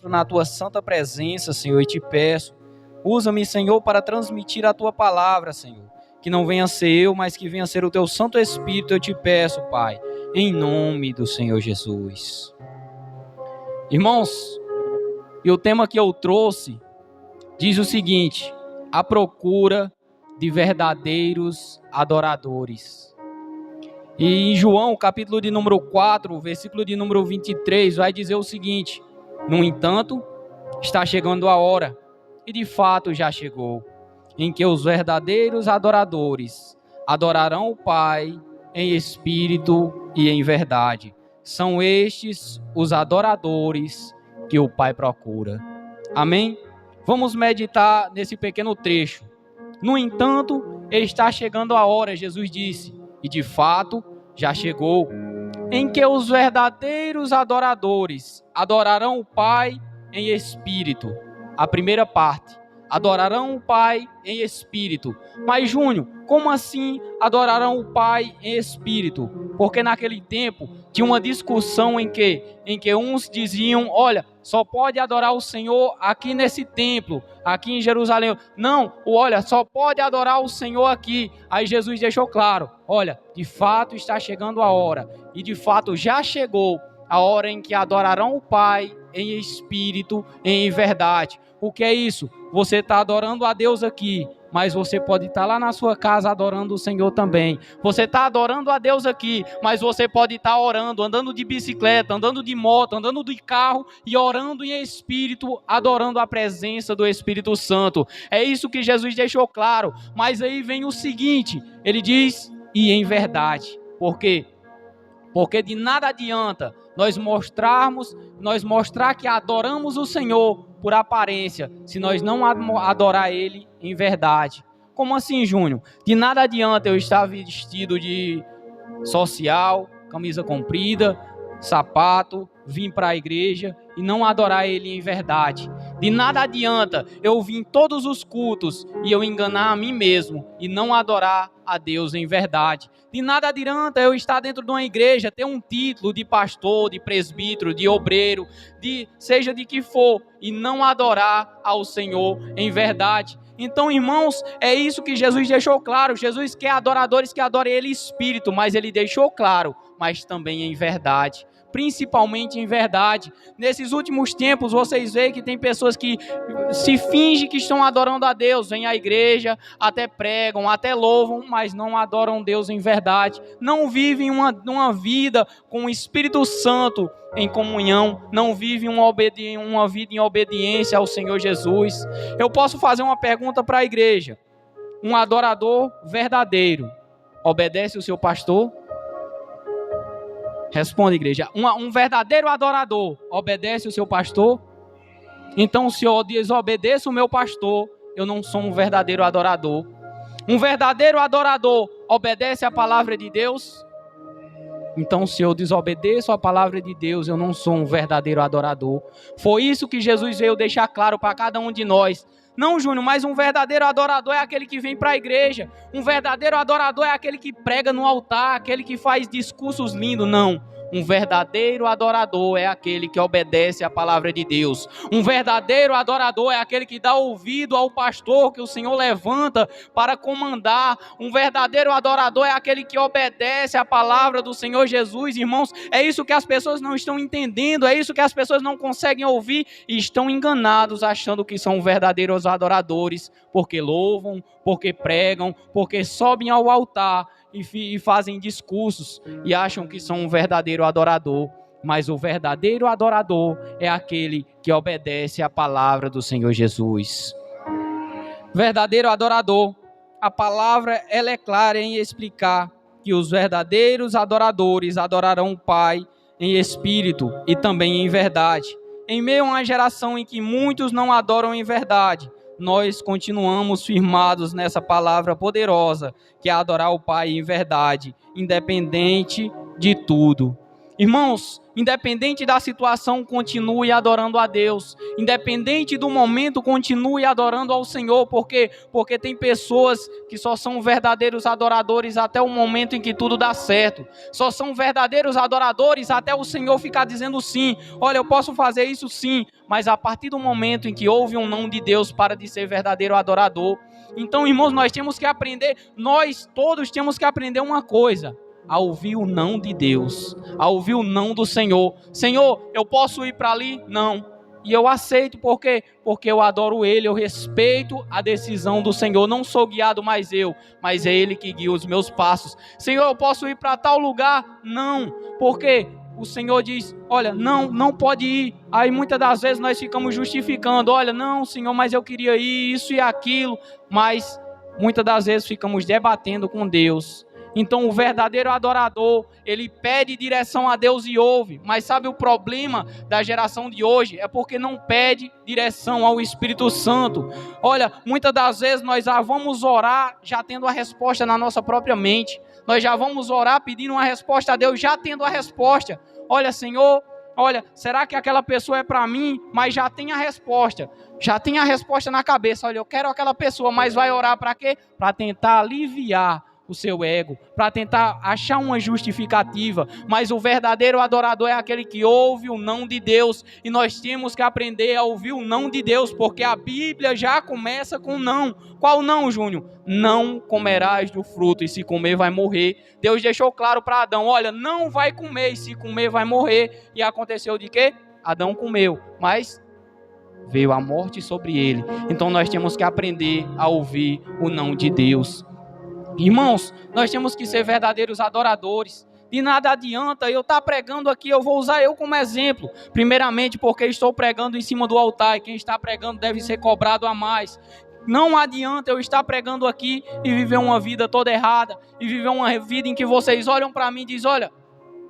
na tua santa presença, Senhor, e te peço, usa-me, Senhor, para transmitir a tua palavra, Senhor. Que não venha ser eu, mas que venha ser o teu Santo Espírito, eu te peço, Pai, em nome do Senhor Jesus. Irmãos, e o tema que eu trouxe diz o seguinte: a procura de verdadeiros adoradores. E em João, capítulo de número 4, versículo de número 23, vai dizer o seguinte: no entanto, está chegando a hora, e de fato já chegou, em que os verdadeiros adoradores adorarão o Pai em espírito e em verdade. São estes os adoradores que o Pai procura. Amém? Vamos meditar nesse pequeno trecho. No entanto, está chegando a hora, Jesus disse, e de fato já chegou, em que os verdadeiros adoradores adorarão o Pai em espírito. A primeira parte, adorarão o Pai em espírito. Mas, Júnior, como assim adorarão o Pai em espírito? Porque naquele tempo tinha uma discussão em que uns diziam: olha, só pode adorar o Senhor aqui nesse templo, aqui em Jerusalém. Não, olha, só pode adorar o Senhor aqui. Aí Jesus deixou claro: olha, de fato está chegando a hora, e de fato já chegou a hora em que adorarão o Pai em espírito e em verdade. O que é isso? Você está adorando a Deus aqui, mas você pode estar lá na sua casa adorando o Senhor também. Você está adorando a Deus aqui, mas você pode estar orando, andando de bicicleta, andando de moto, andando de carro e orando em espírito, adorando a presença do Espírito Santo. É isso que Jesus deixou claro. Mas aí vem o seguinte, ele diz: e em verdade. Por quê? Porque de nada adianta nós mostrar que adoramos o Senhor por aparência, se nós não adorar Ele em verdade. Como assim, Júnior? De nada adianta eu estar vestido de social, camisa comprida, sapato, vir para a igreja e não adorar Ele em verdade. De nada adianta eu vir em todos os cultos e eu enganar a mim mesmo e não adorar a Deus em verdade. De nada adianta eu estar dentro de uma igreja, ter um título de pastor, de presbítero, de obreiro, seja de que for, e não adorar ao Senhor em verdade. Então, irmãos, é isso que Jesus deixou claro. Jesus quer adoradores que adorem Ele em espírito, mas Ele deixou claro, mas também em verdade. Principalmente em verdade. Nesses últimos tempos, vocês veem que tem pessoas que se fingem que estão adorando a Deus, vêm à igreja, até pregam, até louvam, mas não adoram Deus em verdade. Não vivem uma vida com o Espírito Santo em comunhão, não vivem uma vida em obediência ao Senhor Jesus. Eu posso fazer uma pergunta para a igreja: um adorador verdadeiro obedece o seu pastor? Responde, igreja. Um verdadeiro adorador obedece o seu pastor? Então, se eu desobedeço o meu pastor, eu não sou um verdadeiro adorador. Um verdadeiro adorador obedece a palavra de Deus? Então, se eu desobedeço a palavra de Deus, eu não sou um verdadeiro adorador. Foi isso que Jesus veio deixar claro para cada um de nós. Não, Júnior, mas um verdadeiro adorador é aquele que vem para a igreja. Um verdadeiro adorador é aquele que prega no altar, aquele que faz discursos lindos. Não. Um verdadeiro adorador é aquele que obedece à palavra de Deus. Um verdadeiro adorador é aquele que dá ouvido ao pastor que o Senhor levanta para comandar. Um verdadeiro adorador é aquele que obedece à palavra do Senhor Jesus. Irmãos, é isso que as pessoas não estão entendendo, é isso que as pessoas não conseguem ouvir e estão enganados achando que são verdadeiros adoradores, porque louvam, porque pregam, porque sobem ao altar e fazem discursos e acham que são um verdadeiro adorador. Mas o verdadeiro adorador é aquele que obedece à palavra do Senhor Jesus. Verdadeiro adorador, a palavra ela é clara em explicar que os verdadeiros adoradores adorarão o Pai em espírito e também em verdade. Em meio a uma geração em que muitos não adoram em verdade, nós continuamos firmados nessa palavra poderosa, que é adorar o Pai em verdade, independente de tudo. Irmãos, independente da situação, continue adorando a Deus. Independente do momento, continue adorando ao Senhor. Por quê? Porque tem pessoas que só são verdadeiros adoradores até o momento em que tudo dá certo. Só são verdadeiros adoradores até o Senhor ficar dizendo sim. Olha, eu posso fazer isso sim. Mas a partir do momento em que houve um não de Deus, para de ser verdadeiro adorador. Então, irmãos, nós temos que aprender, nós todos temos que aprender uma coisa: a ouvir o não de Deus, a ouvir o não do Senhor. Senhor, eu posso ir para ali? Não. E eu aceito, por quê? Porque eu adoro Ele, eu respeito a decisão do Senhor. Não sou guiado mais eu, mas é Ele que guia os meus passos. Senhor, eu posso ir para tal lugar? Não. Por quê? O Senhor diz, olha, não pode ir. Aí muitas das vezes nós ficamos justificando, olha, não, Senhor, mas eu queria ir, isso e aquilo. Mas muitas das vezes ficamos debatendo com Deus. Então o verdadeiro adorador, ele pede direção a Deus e ouve. Mas sabe o problema da geração de hoje? É porque não pede direção ao Espírito Santo. Olha, muitas das vezes nós já vamos orar já tendo a resposta na nossa própria mente. Nós já vamos orar pedindo uma resposta a Deus, já tendo a resposta. Olha, Senhor, olha, será que aquela pessoa é para mim? Mas já tem a resposta. Já tem a resposta na cabeça. Olha, eu quero aquela pessoa, mas vai orar para quê? Para tentar aliviar o seu ego, para tentar achar uma justificativa. Mas o verdadeiro adorador é aquele que ouve o não de Deus, e nós temos que aprender a ouvir o não de Deus, porque a Bíblia já começa com não. Qual não, Júnior? Não comerás do fruto, e se comer vai morrer. Deus deixou claro para Adão, olha, não vai comer, e se comer vai morrer. E aconteceu de quê? Adão comeu, mas veio a morte sobre ele. Então nós temos que aprender a ouvir o não de Deus. Irmãos, nós temos que ser verdadeiros adoradores. De nada adianta eu estar pregando aqui, eu vou usar eu como exemplo. Primeiramente porque estou pregando em cima do altar, e quem está pregando deve ser cobrado a mais. Não adianta eu estar pregando aqui e viver uma vida toda errada, e viver uma vida em que vocês olham para mim e dizem, olha,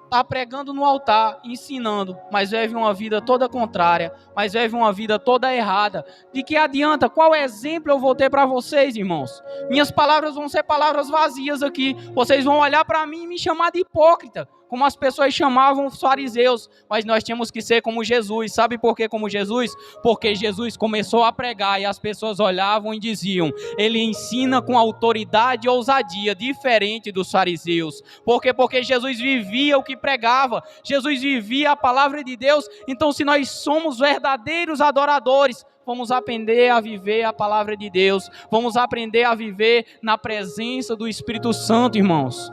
está pregando no altar, ensinando, mas vive uma vida toda contrária, mas vive uma vida toda errada. De que adianta? Qual exemplo eu vou ter para vocês, irmãos? Minhas palavras vão ser palavras vazias aqui. Vocês vão olhar para mim e me chamar de hipócrita, como as pessoas chamavam os fariseus. Mas nós temos que ser como Jesus. Sabe por que como Jesus? Porque Jesus começou a pregar e as pessoas olhavam e diziam, ele ensina com autoridade e ousadia, diferente dos fariseus. Por quê? Porque Jesus vivia o que pregava. Jesus vivia a palavra de Deus. Então, se nós somos verdadeiros adoradores, vamos aprender a viver a palavra de Deus. Vamos aprender a viver na presença do Espírito Santo, irmãos.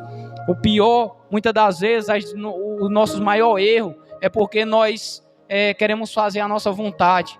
O pior, muitas das vezes, o nosso maior erro é porque nós queremos fazer a nossa vontade.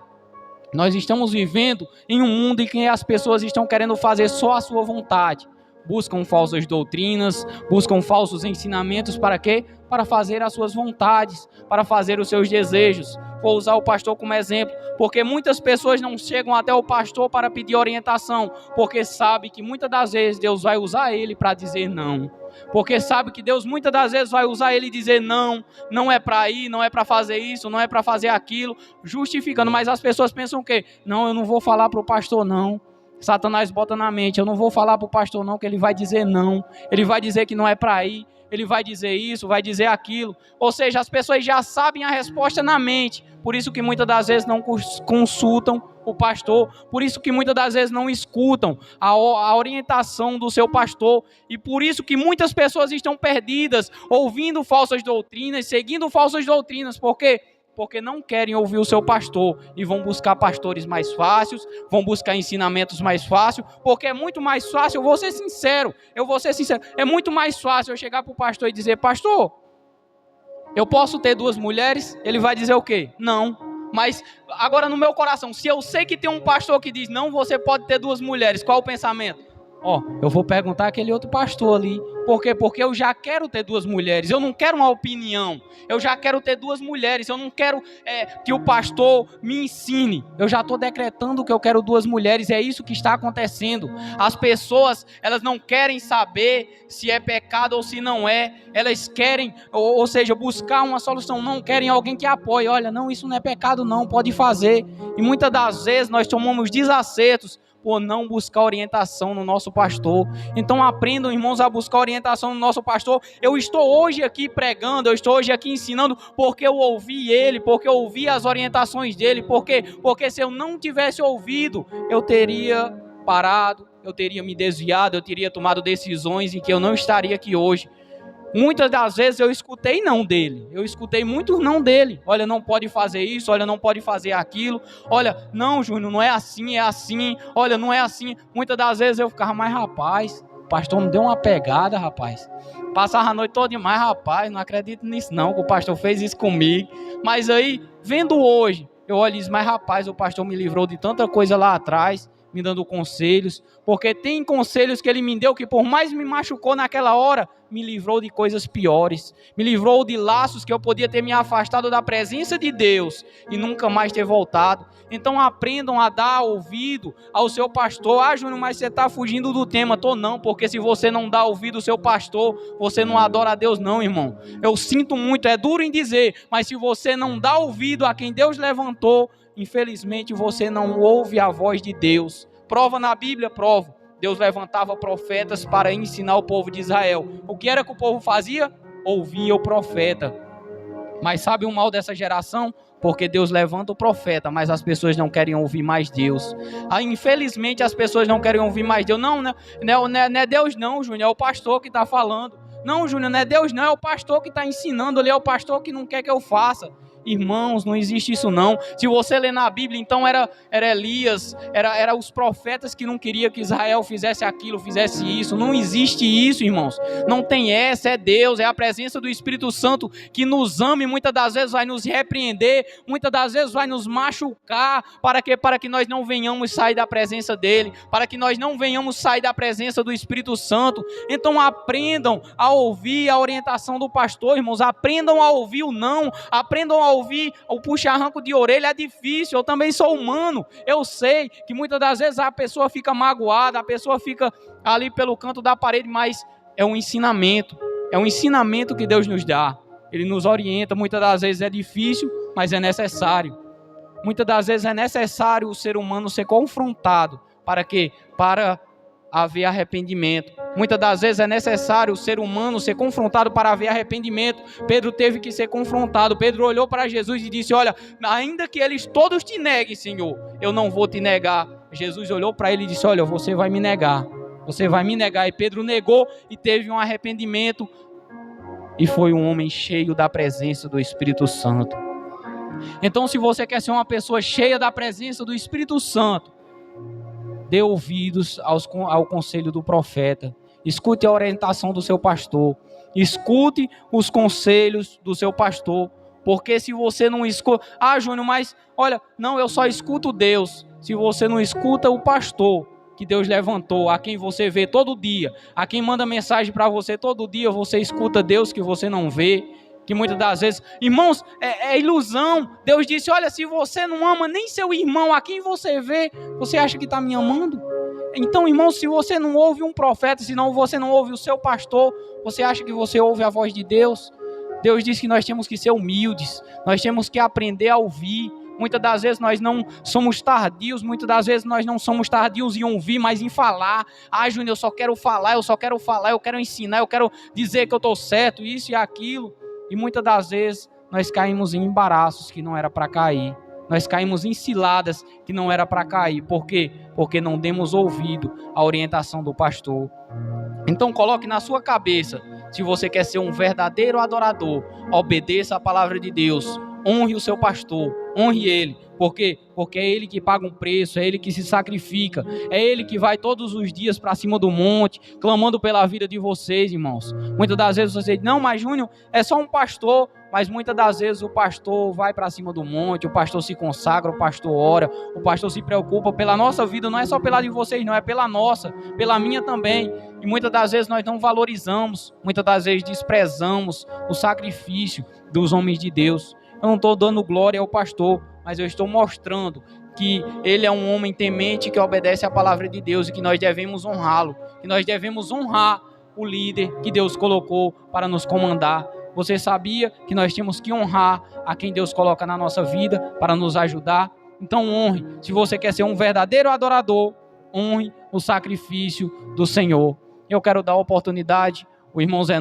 Nós estamos vivendo em um mundo em que as pessoas estão querendo fazer só a sua vontade. Buscam falsas doutrinas, buscam falsos ensinamentos, para quê? Para fazer as suas vontades, para fazer os seus desejos. Vou usar o pastor como exemplo, porque muitas pessoas não chegam até o pastor para pedir orientação, porque sabe que muitas das vezes Deus vai usar ele para dizer não. Porque sabe que Deus muitas das vezes vai usar ele e dizer não, não é para ir, não é para fazer isso, não é para fazer aquilo, justificando. Mas as pessoas pensam o quê? Não, eu não vou falar para o pastor não. Satanás bota na mente, eu não vou falar para o pastor não, que ele vai dizer não, ele vai dizer que não é para ir, ele vai dizer isso, vai dizer aquilo. Ou seja, as pessoas já sabem a resposta na mente, por isso que muitas das vezes não consultam o pastor, por isso que muitas das vezes não escutam a orientação do seu pastor, e por isso que muitas pessoas estão perdidas, ouvindo falsas doutrinas, seguindo falsas doutrinas. Por quê? Porque não querem ouvir o seu pastor e vão buscar pastores mais fáceis, vão buscar ensinamentos mais fáceis, porque é muito mais fácil, eu vou ser sincero, é muito mais fácil eu chegar para o pastor e dizer, pastor, eu posso ter 2 mulheres? Ele vai dizer o quê? Não. Mas agora no meu coração, se eu sei que tem um pastor que diz, não, você pode ter 2 mulheres, qual o pensamento? Eu vou perguntar aquele outro pastor ali. Por quê? Porque eu já quero ter 2 mulheres. Eu não quero uma opinião. Eu já quero ter 2 mulheres. Eu não quero que o pastor me ensine. Eu já estou decretando que eu quero 2 mulheres. É isso que está acontecendo. As pessoas, elas não querem saber se é pecado ou se não é. Elas querem, ou seja, buscar uma solução. Não querem alguém que apoie. Olha, não, isso não é pecado não, pode fazer. E muitas das vezes nós tomamos desacertos por não buscar orientação no nosso pastor. Então aprendam, irmãos, a buscar orientação no nosso pastor. Eu estou hoje aqui pregando, eu estou hoje aqui ensinando porque eu ouvi ele, porque eu ouvi as orientações dele, porque se eu não tivesse ouvido, eu teria parado, eu teria me desviado, eu teria tomado decisões em que eu não estaria aqui hoje. Muitas das vezes eu escutei não dele, eu escutei muito não dele. Olha, não pode fazer isso, olha, não pode fazer aquilo. Olha, não, Júnior, não é assim, é assim. Olha, não é assim. Muitas das vezes eu ficava, mas rapaz, o pastor me deu uma pegada, rapaz. Passava a noite toda demais, rapaz, não acredito nisso não, que o pastor fez isso comigo. Mas aí, vendo hoje, eu olho e digo, mas rapaz, o pastor me livrou de tanta coisa lá atrás, me dando conselhos, porque tem conselhos que ele me deu que por mais me machucou naquela hora, me livrou de coisas piores, me livrou de laços que eu podia ter me afastado da presença de Deus e nunca mais ter voltado. Então aprendam a dar ouvido ao seu pastor. Ah, Júnior, mas você está fugindo do tema. Tô não, porque se você não dá ouvido ao seu pastor, você não adora a Deus não, irmão. Eu sinto muito, é duro em dizer, mas se você não dá ouvido a quem Deus levantou, infelizmente você não ouve a voz de Deus. Prova na Bíblia, prova. Deus levantava profetas para ensinar o povo de Israel. O que era que o povo fazia? Ouvia o profeta. Mas sabe o mal dessa geração? Porque Deus levanta o profeta, mas as pessoas não querem ouvir mais Deus. Infelizmente as pessoas não querem ouvir mais Deus. Não é Deus não, Júnior, é o pastor que está falando. Não, Júnior, não é Deus não, é o pastor que está ensinando ali, é o pastor que não quer que eu faça. Irmãos, não existe isso não. Se você ler na Bíblia, então era Elias, era os profetas que não queriam que Israel fizesse aquilo, fizesse isso. Não existe isso, irmãos. Não tem essa, é Deus, é a presença do Espírito Santo que nos ama e muitas das vezes vai nos repreender, muitas das vezes vai nos machucar, para que nós não venhamos sair da presença dele, para que nós não venhamos sair da presença do Espírito Santo. Então aprendam a ouvir a orientação do pastor, irmãos. Aprendam a ouvir o não, aprendam a ouvir o puxa-arranco de orelha. É difícil, eu também sou humano, eu sei que muitas das vezes a pessoa fica magoada, a pessoa fica ali pelo canto da parede, mas é um ensinamento que Deus nos dá, ele nos orienta. Muitas das vezes é difícil, mas é necessário. Muitas das vezes é necessário o ser humano ser confrontado, para quê? Para haver arrependimento. Muitas das vezes é necessário o ser humano ser confrontado para haver arrependimento. Pedro teve que ser confrontado. Pedro olhou para Jesus e disse, olha, ainda que eles todos te neguem, Senhor, eu não vou te negar. Jesus olhou para ele e disse, olha, você vai me negar. Você vai me negar. E Pedro negou e teve um arrependimento. E foi um homem cheio da presença do Espírito Santo. Então, se você quer ser uma pessoa cheia da presença do Espírito Santo, dê ouvidos ao conselho do profeta. Escute a orientação do seu pastor. Escute os conselhos do seu pastor. Porque se você não escuta... Ah, Júnior, mas olha, não, eu só escuto Deus. Se você não escuta o pastor que Deus levantou, a quem você vê todo dia, a quem manda mensagem para você todo dia, você escuta Deus que você não vê, que muitas das vezes, irmãos, é ilusão. Deus disse, olha, se você não ama nem seu irmão, a quem você vê, você acha que está me amando? Então, irmãos, se você não ouve um profeta, se você não ouve o seu pastor, você acha que você ouve a voz de Deus? Deus disse que nós temos que ser humildes, nós temos que aprender a ouvir. Muitas das vezes nós não somos tardios, muitas das vezes nós não somos tardios em ouvir, mas em falar. Ah, Júnior, eu só quero falar, eu quero ensinar, eu quero dizer que eu estou certo, isso e aquilo. E muitas das vezes nós caímos em embaraços que não era para cair. Nós caímos em ciladas que não era para cair. Por quê? Porque não demos ouvido à orientação do pastor. Então coloque na sua cabeça, se você quer ser um verdadeiro adorador, obedeça a palavra de Deus. Honre o seu pastor, honre ele. Por quê? Porque é ele que paga um preço, é ele que se sacrifica, é ele que vai todos os dias para cima do monte, clamando pela vida de vocês, irmãos. Muitas das vezes você diz, não, mas Júnior, é só um pastor. Mas muitas das vezes o pastor vai para cima do monte, o pastor se consagra, o pastor ora, o pastor se preocupa pela nossa vida, não é só pela de vocês, não, é pela nossa, pela minha também. E muitas das vezes nós não valorizamos, muitas das vezes desprezamos o sacrifício dos homens de Deus. Eu não estou dando glória ao pastor, mas eu estou mostrando que ele é um homem temente que obedece à palavra de Deus e que nós devemos honrá-lo, que nós devemos honrar o líder que Deus colocou para nos comandar. Você sabia que nós temos que honrar a quem Deus coloca na nossa vida para nos ajudar? Então honre. Se você quer ser um verdadeiro adorador, honre o sacrifício do Senhor. Eu quero dar a oportunidade, o irmão Zé